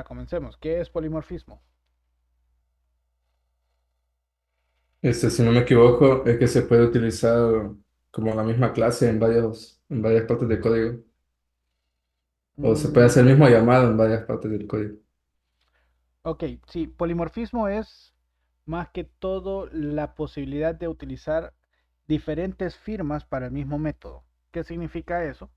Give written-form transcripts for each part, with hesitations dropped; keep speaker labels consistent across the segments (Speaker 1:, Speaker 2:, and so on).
Speaker 1: Comencemos. ¿Qué es polimorfismo?
Speaker 2: Si no me equivoco, es que se puede utilizar como la misma clase en varias partes del código. O se puede
Speaker 1: Mm,
Speaker 2: hacer el mismo llamado en varias partes del código.
Speaker 1: ok, sí, polimorfismo es más que todo la posibilidad de utilizar diferentes firmas para el mismo método. ¿Qué significa eso?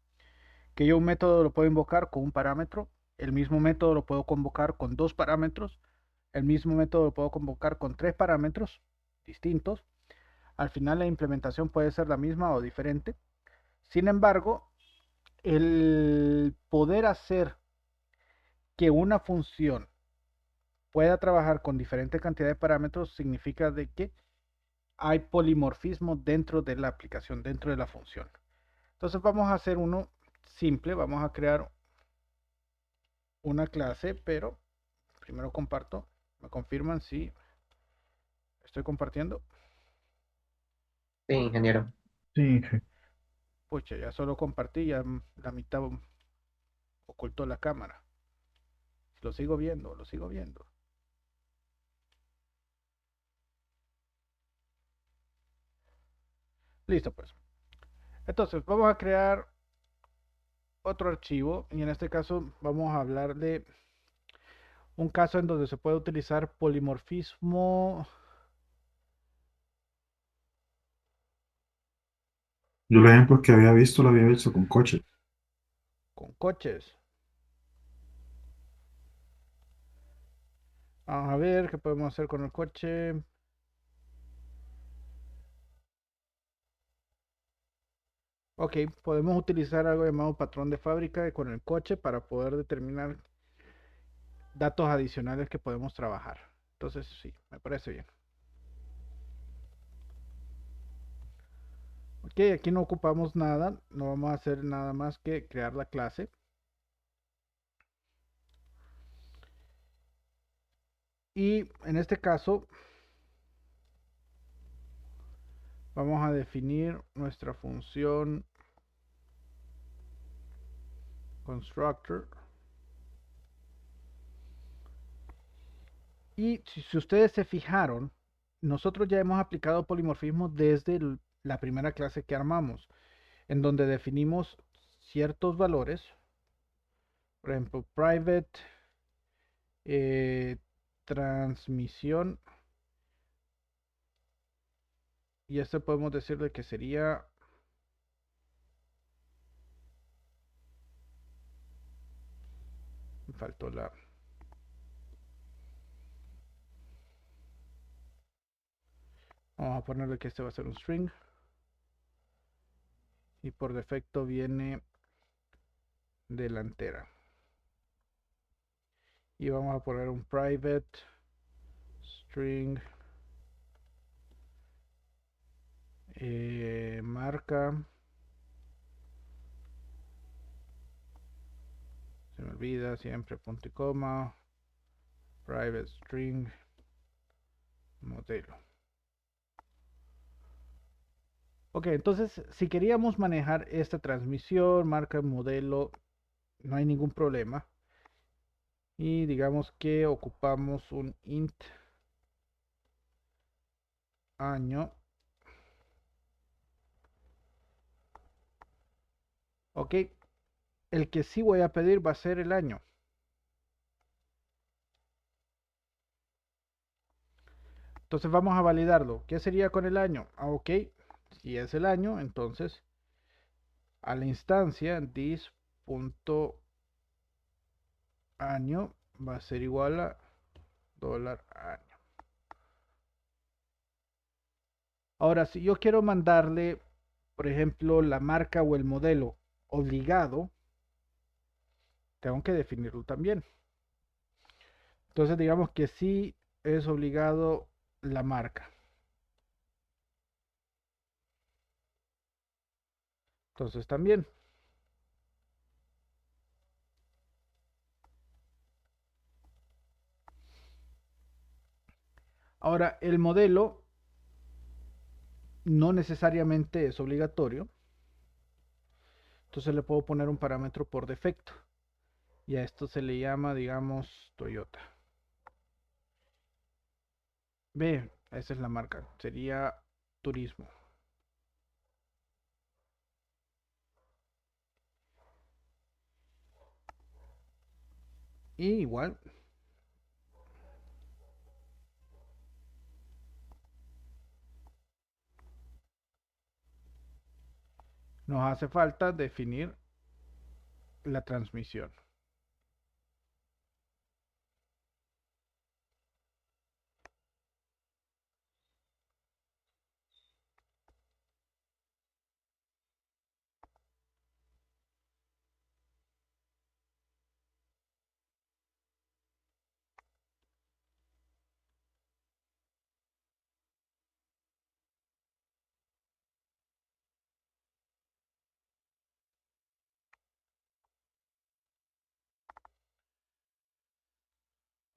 Speaker 1: Que yo un método lo puedo invocar con un parámetro, el mismo método lo puedo convocar con dos parámetros, el mismo método lo puedo convocar con tres parámetros distintos. Al final la implementación puede ser la misma o diferente. Sin embargo, el poder hacer que una función pueda trabajar con diferente cantidad de parámetros significa de que hay polimorfismo dentro de la aplicación, dentro de la función. Entonces vamos a hacer uno simple, vamos a crear una clase, pero primero comparto, me confirman si estoy compartiendo.
Speaker 3: Sí, ingeniero.
Speaker 4: Sí,
Speaker 1: Pucha, ya solo compartí, ya la mitad ocultó la cámara. Lo sigo viendo, lo sigo viendo. Listo pues. Entonces vamos a crear otro archivo y en este caso vamos a hablar de un caso en donde se puede utilizar polimorfismo
Speaker 4: yo el ejemplo que había visto lo había visto con coche.
Speaker 1: con coches. Vamos a ver qué podemos hacer con el coche. Ok, podemos utilizar algo llamado patrón de fábrica con el coche para poder determinar datos adicionales que podemos trabajar. Entonces, sí, me parece bien. Ok, aquí no ocupamos nada, no vamos a hacer nada más que crear la clase. Y en este caso, vamos a definir nuestra función constructor. Y si ustedes se fijaron, nosotros ya hemos aplicado polimorfismo desde la primera clase que armamos, en donde definimos ciertos valores, por ejemplo, private, transmisión, y este podemos decirle que sería, me faltó la, vamos a ponerle que este va a ser un string, y por defecto viene delantera. Y vamos a poner un private string marca, se me olvida siempre punto y coma, private string modelo. Ok, entonces si queríamos manejar esta transmisión, marca, modelo, no hay ningún problema. Y digamos que ocupamos un int año. Ok, el que sí voy a pedir va a ser el año. Entonces vamos a validarlo. ¿Qué sería con el año? Ok, si es el año, entonces a la instancia this.año va a ser igual a $año. Ahora, si yo quiero mandarle, por ejemplo, la marca o el modelo obligado, tengo que definirlo también. Entonces, digamos que sí es obligado la marca. Entonces, también. Ahora, el modelo no necesariamente es obligatorio. Entonces, le puedo poner un parámetro por defecto. Y a esto se le llama, digamos, Toyota. Ve, esa es la marca. Sería Turismo. Y igual nos hace falta definir la transmisión.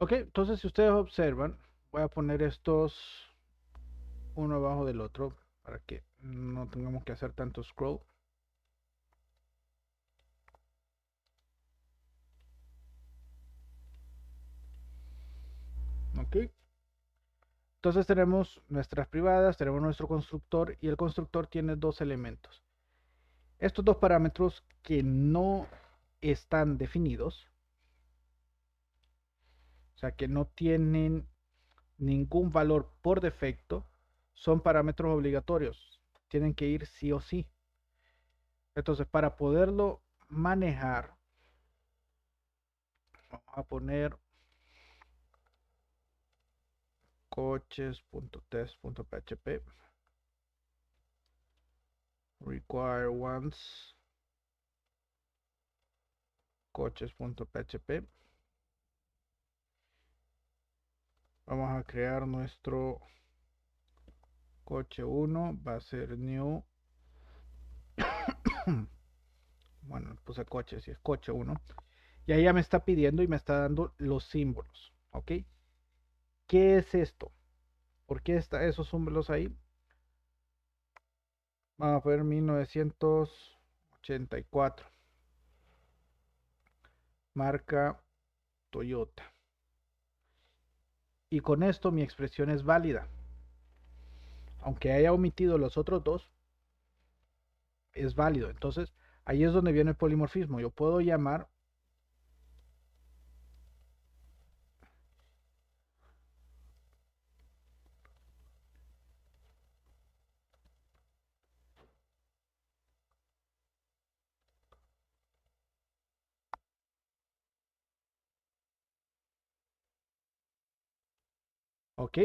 Speaker 1: Ok, entonces si ustedes observan, voy a poner estos uno abajo del otro para que no tengamos que hacer tanto scroll. Ok, entonces tenemos nuestras privadas, tenemos nuestro constructor y el constructor tiene dos elementos. Estos dos parámetros que no están definidos, o sea que no tienen ningún valor por defecto, son parámetros obligatorios. Tienen que ir sí o sí. Entonces, para poderlo manejar, vamos a poner coches.test.php require once coches.php. Vamos a crear nuestro coche 1, va a ser new. Bueno, puse coche, si es coche 1. Y ahí ya me está pidiendo y me está dando los símbolos. ¿Ok? ¿Qué es esto? ¿Por qué están esos símbolos ahí? Vamos a ver 1984. Marca Toyota. Y con esto mi expresión es válida. Aunque haya omitido los otros dos, es válido. Entonces, ahí es donde viene el polimorfismo. Yo puedo llamar, ¿ok?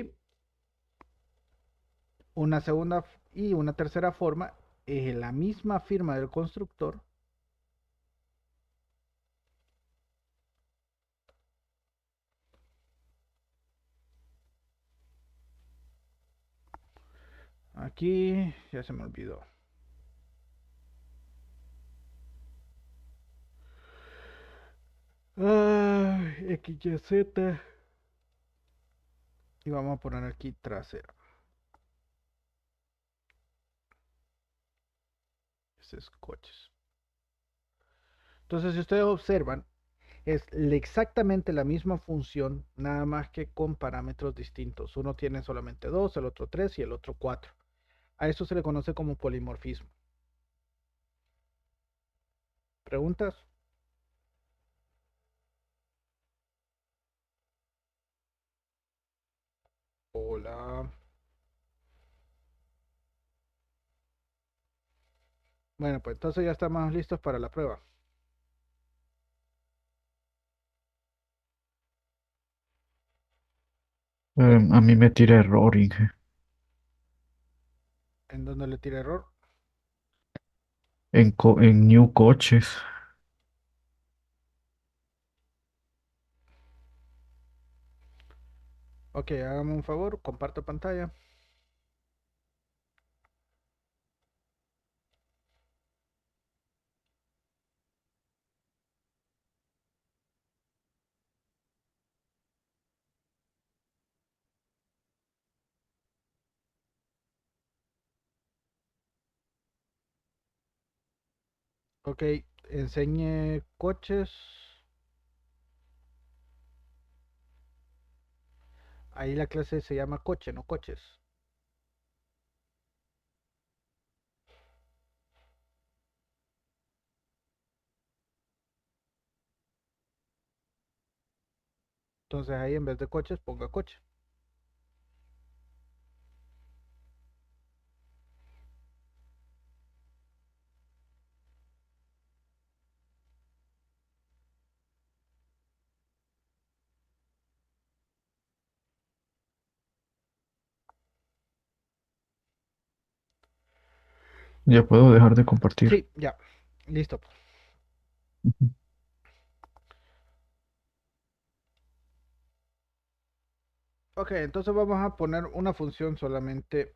Speaker 1: Una segunda y una tercera forma es la misma firma del constructor. Aquí ya se me olvidó. XYZ. Y vamos a poner aquí trasera. Este es coches. Entonces, si ustedes observan, es exactamente la misma función, nada más que con parámetros distintos. Uno tiene solamente 2, el otro 3 y el otro 4. A eso se le conoce como polimorfismo. ¿Preguntas? Hola. Bueno, pues entonces ya estamos listos para la prueba. Ok.
Speaker 5: A mí me tira error, Inge.
Speaker 1: ¿En dónde le tira error?
Speaker 5: En New Coches.
Speaker 1: Ok, hágame un favor, comparto pantalla. Ok, enseñe coches. Ahí la clase se llama coche, no coches. Entonces ahí en vez de coches ponga coche.
Speaker 5: Ya puedo dejar de compartir.
Speaker 1: Sí, ya. Listo.
Speaker 5: Ujú.
Speaker 1: Ok, entonces vamos a poner una función solamente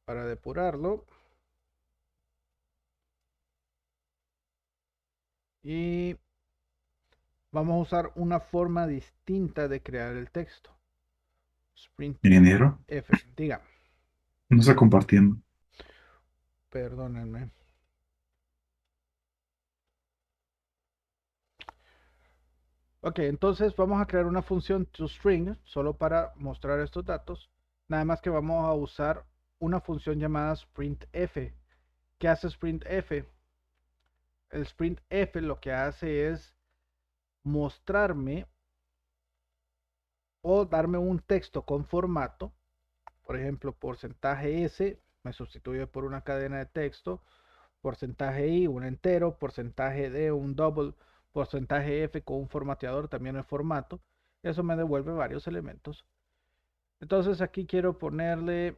Speaker 1: para depurarlo. Y vamos a usar una forma distinta de crear el texto. Sprint
Speaker 4: Ingeniero,
Speaker 1: F. Diga,
Speaker 4: no está compartiendo.
Speaker 1: perdónenme. Ok, entonces vamos a crear una función toString solo para mostrar estos datos. Nada más que vamos a usar una función llamada sprintf. ¿Qué hace sprintf? El sprintf lo que hace es mostrarme o darme un texto con formato. Por ejemplo, porcentaje S me sustituye por una cadena de texto. Porcentaje I un entero. Porcentaje D un double. Porcentaje F con un formateador también el formato. Eso me devuelve varios elementos. Entonces aquí quiero ponerle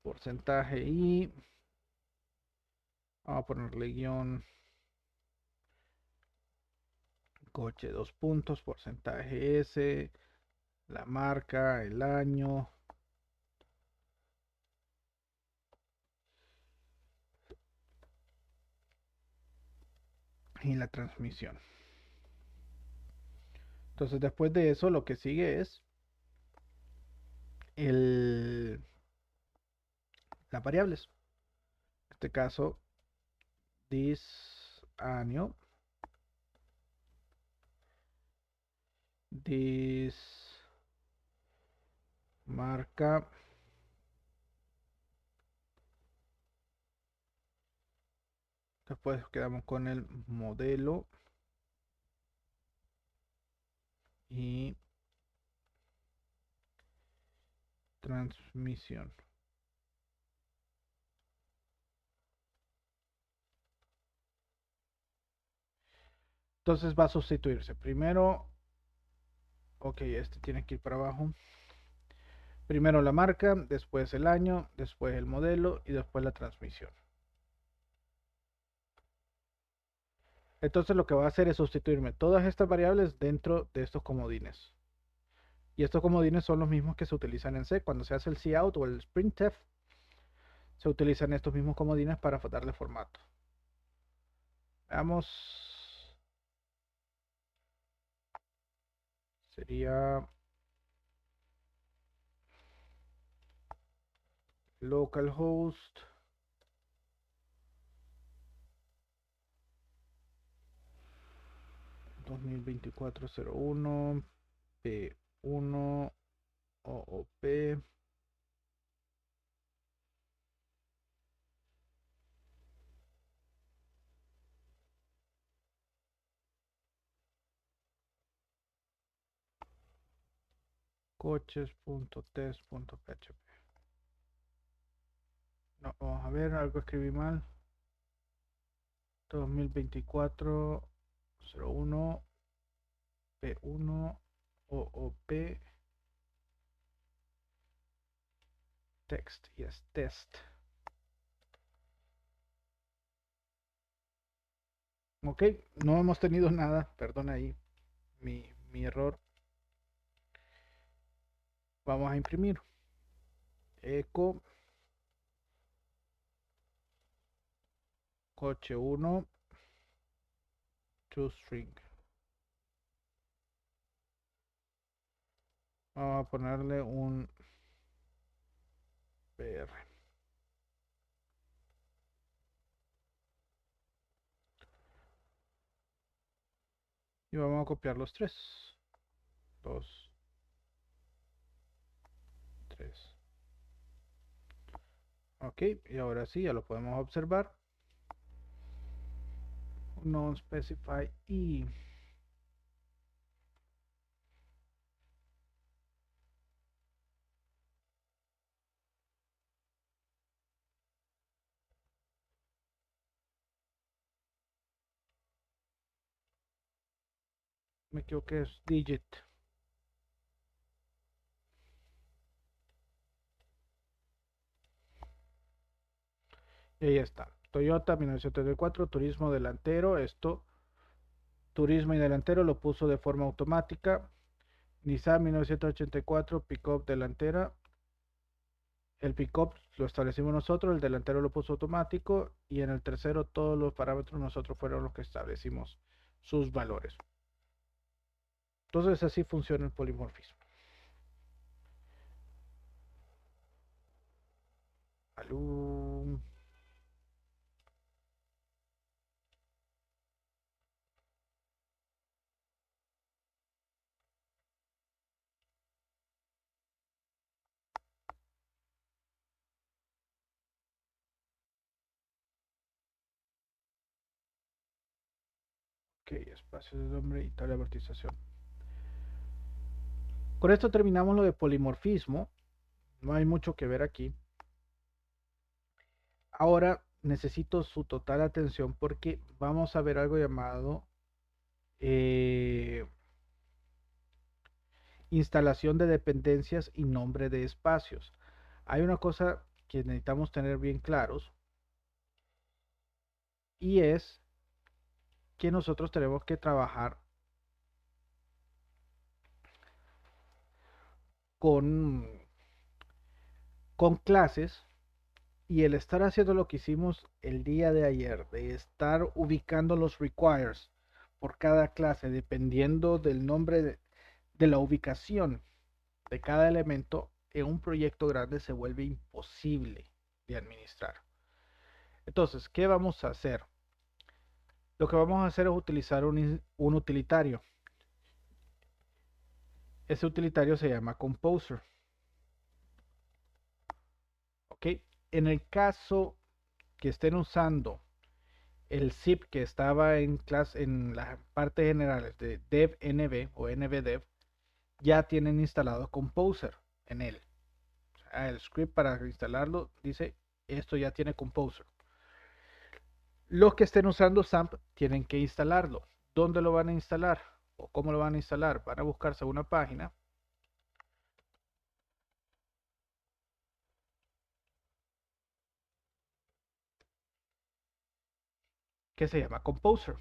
Speaker 1: porcentaje I. Vamos a ponerle guión coche dos puntos. Porcentaje S. La marca, el año. Y la transmisión. Entonces después de eso lo que sigue es las variables. En este caso, this año, this marca, después quedamos con el modelo y transmisión. Entonces va a sustituirse. Primero, ok, este tiene que ir para abajo. Primero la marca, después el año, después el modelo y después la transmisión. Entonces lo que va a hacer es sustituirme todas estas variables dentro de estos comodines. Y estos comodines son los mismos que se utilizan en C. Cuando se hace el cout o el sprintf, se utilizan estos mismos comodines para darle formato. Veamos. Sería localhost 2024.01 P1 OOP coches.test.php. No, vamos a ver, algo escribí mal. 2024.01 P1 OOP text, yes, test. Ok, no hemos tenido nada, perdón ahí mi error. Vamos a imprimir. Eco coche 1 toString. Vamos a ponerle un PR. Y vamos a copiar los tres. 2, 3. Ok, y ahora sí, ya lo podemos observar. Non-specify y me equivoqué, es digit. Y ahí está. Toyota 1974, turismo delantero. Esto, turismo y delantero lo puso de forma automática. Nissan 1984, pickup delantera. El pickup lo establecimos nosotros, el delantero lo puso automático y en el tercero todos los parámetros nosotros fueron los que establecimos sus valores. Entonces así funciona el polimorfismo. Alum. Ok, espacio de nombre y tabla de amortización. Con esto terminamos lo de polimorfismo. No hay mucho que ver aquí. Ahora necesito su total atención porque vamos a ver algo llamado instalación de dependencias y nombre de espacios. Hay una cosa que necesitamos tener bien claros y es que nosotros tenemos que trabajar con, con clases y el estar haciendo lo que hicimos el día de ayer, de estar ubicando los requires por cada clase, dependiendo del nombre de la ubicación de cada elemento, en un proyecto grande se vuelve imposible de administrar. Entonces, ¿qué vamos a hacer? Lo que vamos a hacer es utilizar un utilitario. Ese utilitario se llama Composer. ¿Ok? En el caso que estén usando el zip que estaba en las partes generales de dev.nv o nvdev, ya tienen instalado Composer en él. O sea, el script para instalarlo dice, esto ya tiene Composer. Los que estén usando SAMP tienen que instalarlo. ¿Dónde lo van a instalar? ¿O cómo lo van a instalar? Van a buscarse una página que se llama Composer.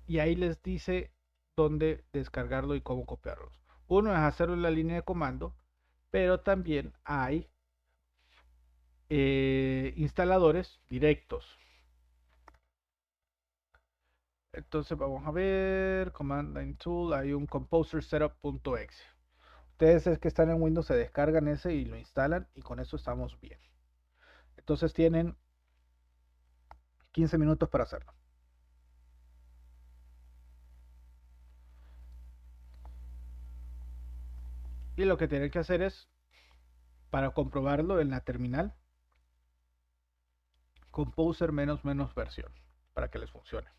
Speaker 1: Y ahí les dice dónde descargarlo y cómo copiarlo. Uno es hacerlo en la línea de comando, pero también hay instaladores directos. Entonces vamos a ver, Command Line Tool, hay un Composer Setup.exe. Ustedes es que están en Windows se descargan ese y lo instalan y con eso estamos bien. Entonces tienen 15 minutos para hacerlo. Y lo que tienen que hacer es, para comprobarlo en la terminal, Composer menos menos versión, para que les funcione.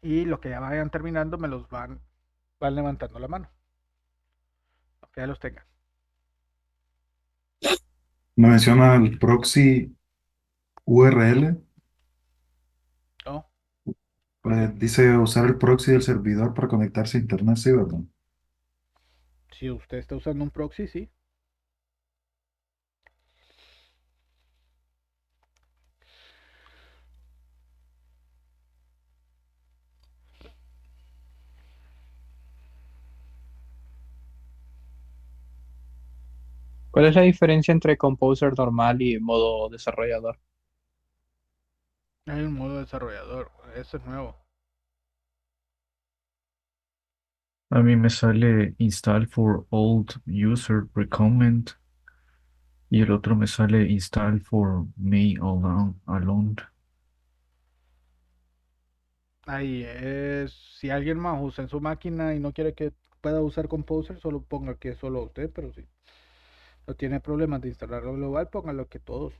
Speaker 1: Y los que ya vayan terminando me los van levantando la mano. Que ya los tengan.
Speaker 4: Me menciona el proxy URL.
Speaker 1: ¿No? ¿Por qué?
Speaker 4: Dice usar el proxy del servidor para conectarse a internet, sí, ¿verdad?
Speaker 1: Si usted está usando un proxy, sí.
Speaker 6: ¿Cuál es la diferencia entre Composer normal y modo desarrollador?
Speaker 1: Hay un modo desarrollador. Eso es nuevo.
Speaker 5: A mí me sale install for old user recommend y el otro me sale install for me alone.
Speaker 1: Ahí es, si alguien más usa en su máquina y no quiere que pueda usar Composer, solo ponga que solo usted, pero si no tiene problemas de instalarlo global, póngalo que todos.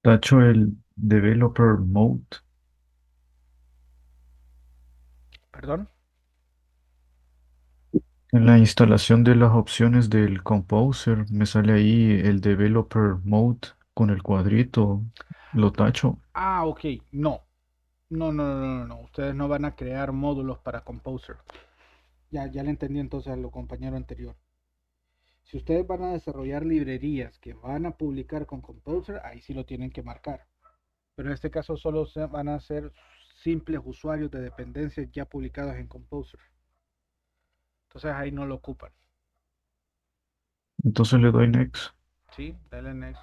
Speaker 5: Tacho el Developer Mode.
Speaker 1: ¿Perdón?
Speaker 5: En la instalación de las opciones del Composer me sale ahí el Developer Mode con el cuadrito. Lo tacho.
Speaker 1: Ah, ok, no. No, no, no, no, no. Ustedes no van a crear módulos para Composer. Ya le entendí entonces a lo compañero anterior. Si ustedes van a desarrollar librerías que van a publicar con Composer, ahí sí lo tienen que marcar. Pero en este caso solo van a ser simples usuarios de dependencias ya publicados en Composer. Entonces ahí no lo ocupan.
Speaker 5: Entonces le doy Next.
Speaker 1: ¿Sí? Dale next.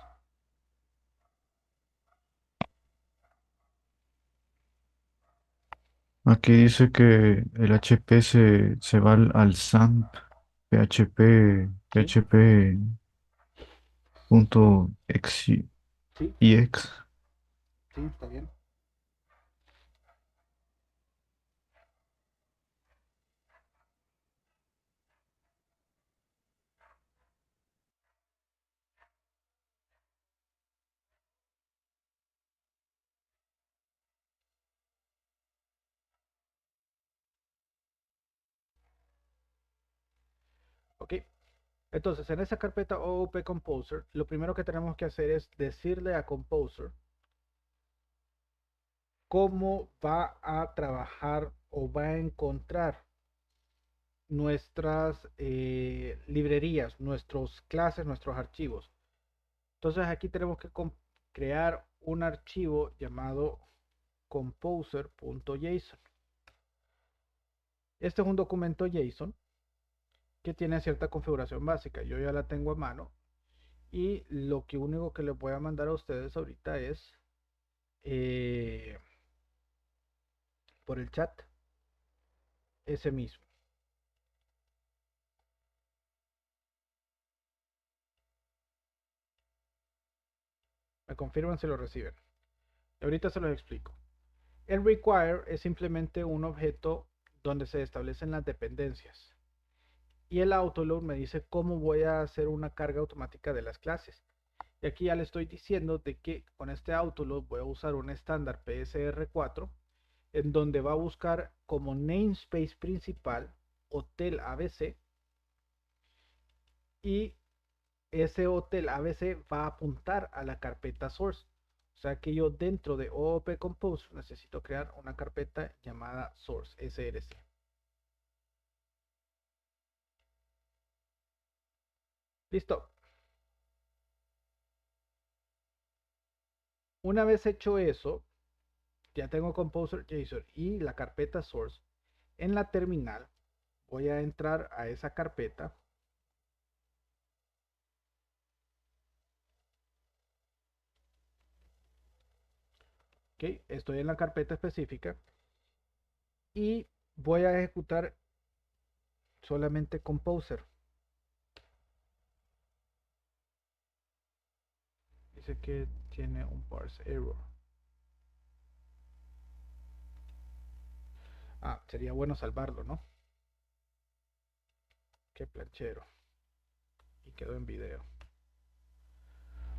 Speaker 5: Aquí dice que el HP se va al SAMP PHP,
Speaker 1: ¿Sí?
Speaker 5: PHP punto
Speaker 1: ¿Sí?
Speaker 5: ex.
Speaker 1: ¿Sí? ¿Está bien? Ok. Entonces, en esa carpeta OOP Composer, lo primero que tenemos que hacer es decirle a Composer cómo va a trabajar o va a encontrar nuestras librerías, nuestros clases, nuestros archivos. Entonces aquí tenemos que crear un archivo llamado composer.json. Este es un documento JSON que tiene cierta configuración básica. Yo ya la tengo a mano y lo que único que les voy a mandar a ustedes ahorita es eh, por el chat ese mismo. Me confirman si lo reciben. Y ahorita se los explico. El require es simplemente un objeto donde se establecen las dependencias. Y el autoload me dice cómo voy a hacer una carga automática de las clases. Y aquí ya le estoy diciendo de que con este autoload voy a usar un estándar PSR4 en donde va a buscar como namespace principal Hotel ABC y ese Hotel ABC va a apuntar a la carpeta source. O sea que yo dentro de OOP Compose necesito crear una carpeta llamada source src. Listo. Una vez hecho eso, ya tengo Composer JSON y la carpeta source. En la terminal voy a entrar a esa carpeta. Ok, estoy en la carpeta específica y voy a ejecutar solamente Composer. Dice que tiene un parse error. Ah, sería bueno salvarlo, ¿no? Qué planchero. Y quedó en video.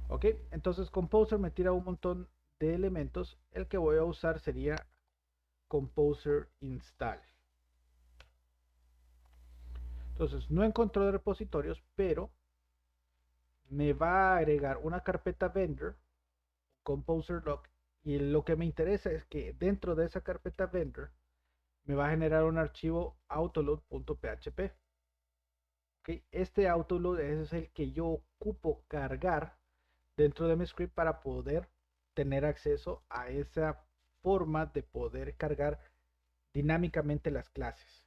Speaker 1: Ok, entonces Composer me tira un montón de elementos. El que voy a usar sería Composer install. Entonces no encontró repositorios, pero me va a agregar una carpeta vendor, Composer log, y lo que me interesa es que dentro de esa carpeta vendor me va a generar un archivo autoload.php. ¿Okay? Este autoload es el que yo ocupo cargar dentro de mi script para poder tener acceso a esa forma de poder cargar dinámicamente las clases.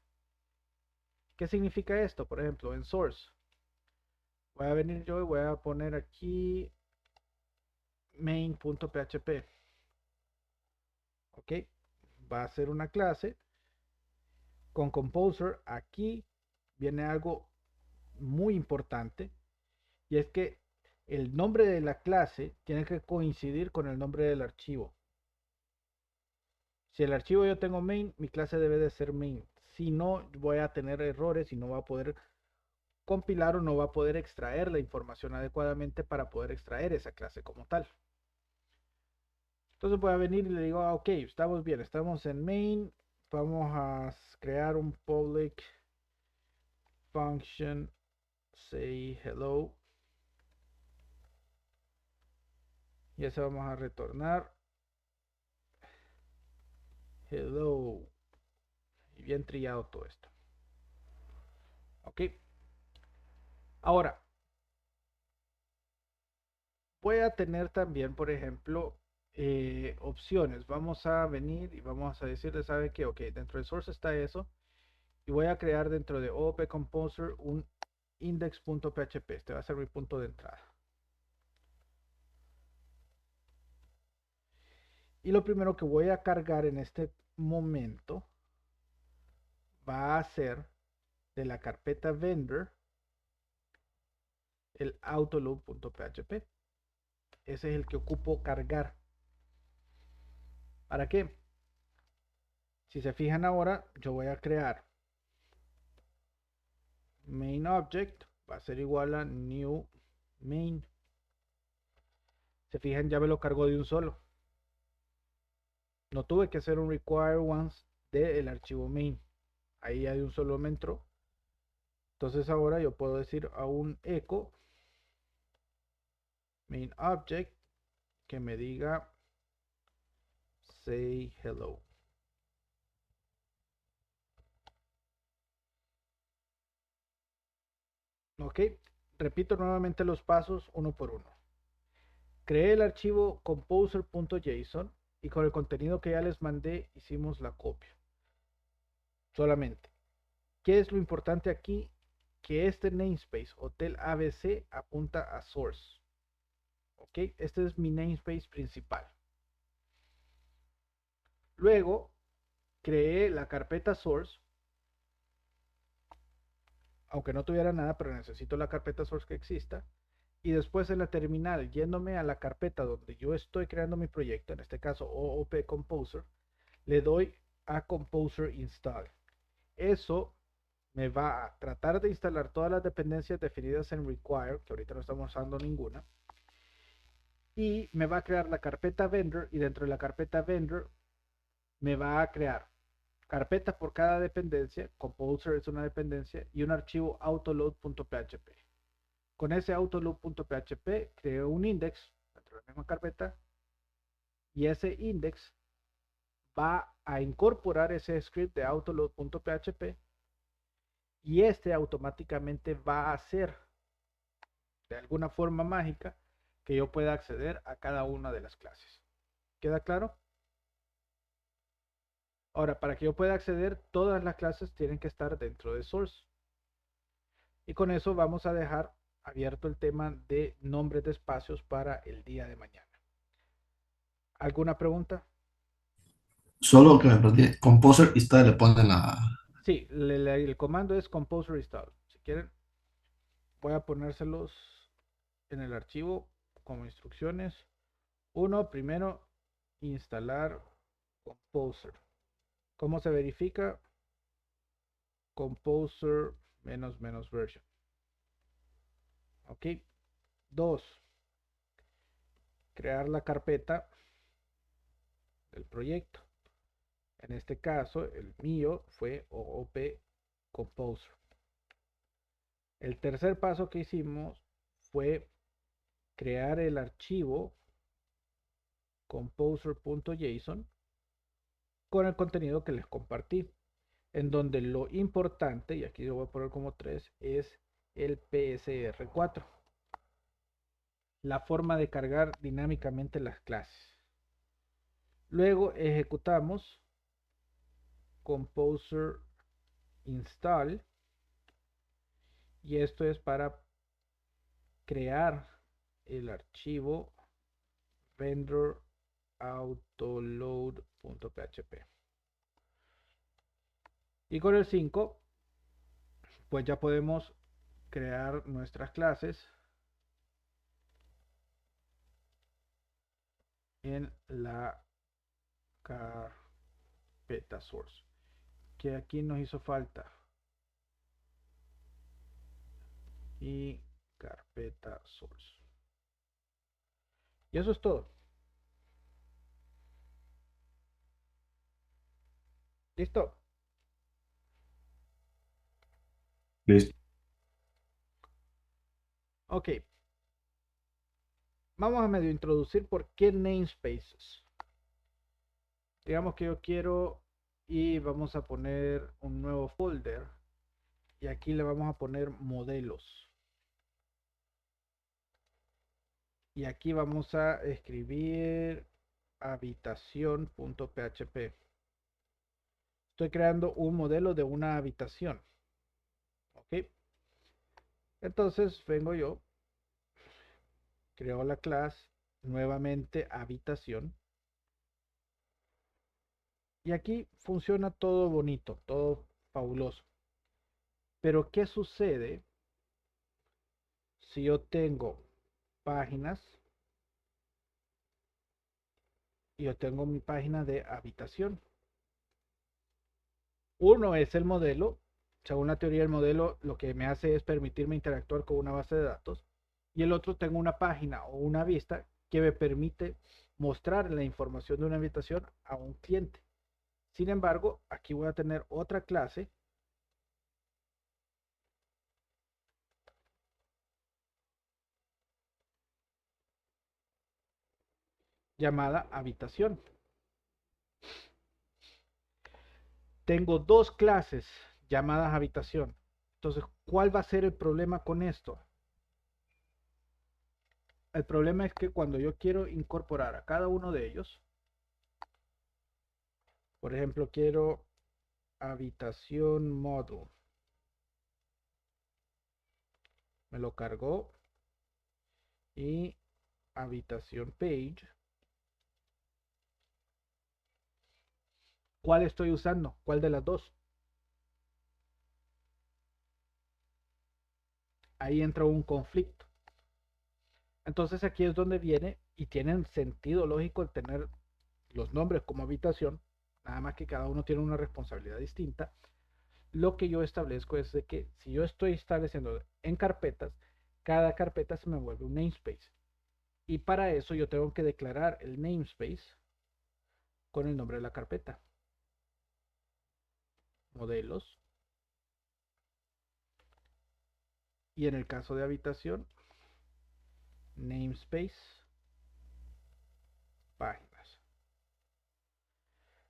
Speaker 1: ¿Qué significa esto? Por ejemplo, en source voy a venir yo y voy a poner aquí main.php. Ok, va a ser una clase Con Composer aquí viene algo muy importante y es que el nombre de la clase tiene que coincidir con el nombre del archivo. Si el archivo yo tengo main, mi clase debe de ser main. Si no, voy a tener errores y no va a poder compilar o no va a poder extraer la información adecuadamente para poder extraer esa clase como tal. Entonces voy a venir y le digo, ok, estamos bien, estamos en main, vamos a crear un public function say hello y ese vamos a retornar hello y bien trillado todo esto. Ok, ahora voy a tener también, por ejemplo, opciones. Vamos a venir y vamos a decirle, ¿sabe qué? Ok, dentro de source está eso y voy a crear dentro de OOP Composer un index.php. Este va a ser mi punto de entrada. Y lo primero que voy a cargar en este momento va a ser de la carpeta vendor el autoload.php. Ese es el que ocupo cargar. ¿Para qué? Si se fijan ahora, yo voy a crear main object, va a ser igual a new main. Se fijan, ya me lo cargó de un solo. No tuve que hacer un require once del archivo main. Ahí ya de un solo me entró. Entonces ahora yo puedo decir a un echo main object que me diga say hello. Ok, repito nuevamente los pasos uno por uno. Creé el archivo composer.json y con el contenido que ya les mandé hicimos la copia. Solamente. ¿Qué es lo importante aquí? Que este namespace hotel ABC apunta a source. Ok, este es mi namespace principal. Luego creé la carpeta source, aunque no tuviera nada, pero necesito la carpeta source que exista. Y después en la terminal, yéndome a la carpeta donde yo estoy creando mi proyecto, en este caso OOP Composer, le doy a Composer Install. Eso me va a tratar de instalar todas las dependencias definidas en require, que ahorita no estamos usando ninguna, y me va a crear la carpeta vendor, y dentro de la carpeta vendor me va a crear carpetas por cada dependencia. Composer es una dependencia y un archivo autoload.php. Con ese autoload.php creo un index dentro de la misma carpeta y ese index va a incorporar ese script de autoload.php y este automáticamente va a hacer de alguna forma mágica que yo pueda acceder a cada una de las clases. ¿Queda claro? Ahora, para que yo pueda acceder, todas las clases tienen que estar dentro de Source. Y con eso vamos a dejar abierto el tema de nombres de espacios para el día de mañana. ¿Alguna pregunta?
Speaker 7: Solo que me perdí. Composer y está le ponen la.
Speaker 1: Sí, el comando es composer install. Si quieren, voy a ponérselos en el archivo como instrucciones. Uno, primero, instalar composer. ¿Cómo se verifica? Composer -- version. Ok. 2. Crear la carpeta del proyecto. En este caso, el mío fue OOP Composer. El tercer paso que hicimos fue crear el archivo composer.json con el contenido que les compartí, en donde lo importante, y aquí lo voy a poner como 3, es el PSR4, la forma de cargar dinámicamente las clases. Luego ejecutamos composer install y esto es para crear el archivo vendor autoload.php. Y con el 5, pues ya podemos crear nuestras clases en la carpeta source, que aquí nos hizo falta, y carpeta source. Y eso es todo. ¿Listo?
Speaker 4: Listo.
Speaker 1: Ok. Vamos a medio introducir por qué namespaces. Digamos que yo quiero y vamos a poner un nuevo folder y aquí le vamos a poner modelos. Y aquí vamos a escribir habitación.php. Estoy creando un modelo de una habitación. Ok. Entonces vengo yo, creo la clase, nuevamente habitación. Y aquí funciona todo bonito, todo fabuloso. Pero ¿qué sucede si yo tengo páginas y yo tengo mi página de habitación? Uno es el modelo. Según la teoría del modelo, lo que me hace es permitirme interactuar con una base de datos. Y el otro, tengo una página o una vista que me permite mostrar la información de una habitación a un cliente. Sin embargo, aquí voy a tener otra clase llamada habitación. Tengo dos clases llamadas habitación. Entonces, ¿cuál va a ser el problema con esto? El problema es que cuando yo quiero incorporar a cada uno de ellos, por ejemplo, quiero habitación module, me lo cargó, y habitación page, ¿cuál estoy usando? ¿Cuál de las dos? Ahí entra un conflicto. Entonces aquí es donde viene y tiene sentido lógico el tener los nombres como habitación, nada más que cada uno tiene una responsabilidad distinta. Lo que yo establezco es de que si yo estoy estableciendo en carpetas, cada carpeta se me vuelve un namespace. Y para eso yo tengo que declarar el namespace con el nombre de la carpeta. Modelos. Y en el caso de habitación, namespace, páginas.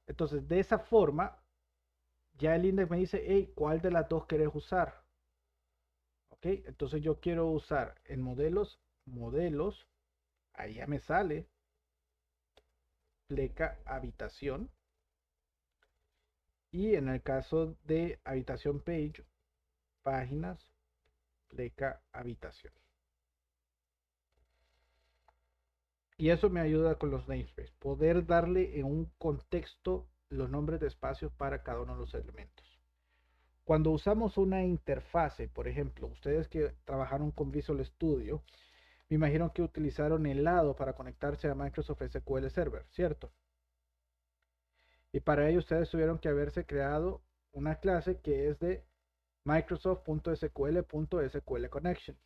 Speaker 1: Entonces, de esa forma, ya el index me dice, hey, ¿cuál de las dos querés usar? Ok, entonces yo quiero usar en modelos, ahí ya me sale pleca habitación. Y en el caso de habitación page, páginas, pleca habitación. Y eso me ayuda con los namespaces, poder darle en un contexto los nombres de espacios para cada uno de los elementos. Cuando usamos una interfase, por ejemplo, ustedes que trabajaron con Visual Studio, me imagino que utilizaron el lado para conectarse a Microsoft SQL Server, ¿cierto? Y para ello ustedes tuvieron que haberse creado una clase que es de Microsoft.sql.sql connection.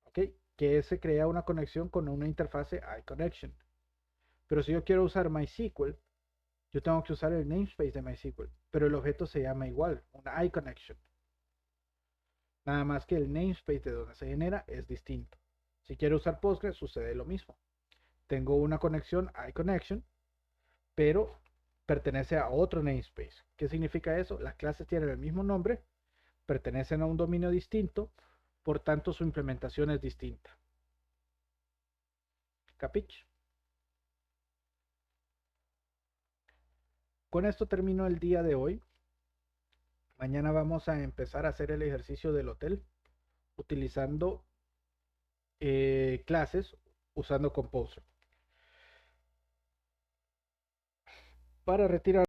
Speaker 1: ¿Ok? Que se crea una conexión con una interfase iConnection. Pero si yo quiero usar MySQL, yo tengo que usar el namespace de MySQL, pero el objeto se llama igual, una iConnection. Nada más que el namespace de donde se genera es distinto. Si quiero usar Postgres, sucede lo mismo. Tengo una conexión iConnection, pero pertenece a otro namespace. ¿Qué significa eso? Las clases tienen el mismo nombre, pertenecen a un dominio distinto, por tanto su implementación es distinta. ¿Capich? Con esto termino el día de hoy. Mañana vamos a empezar a hacer el ejercicio del hotel utilizando clases usando Composer. Para retirar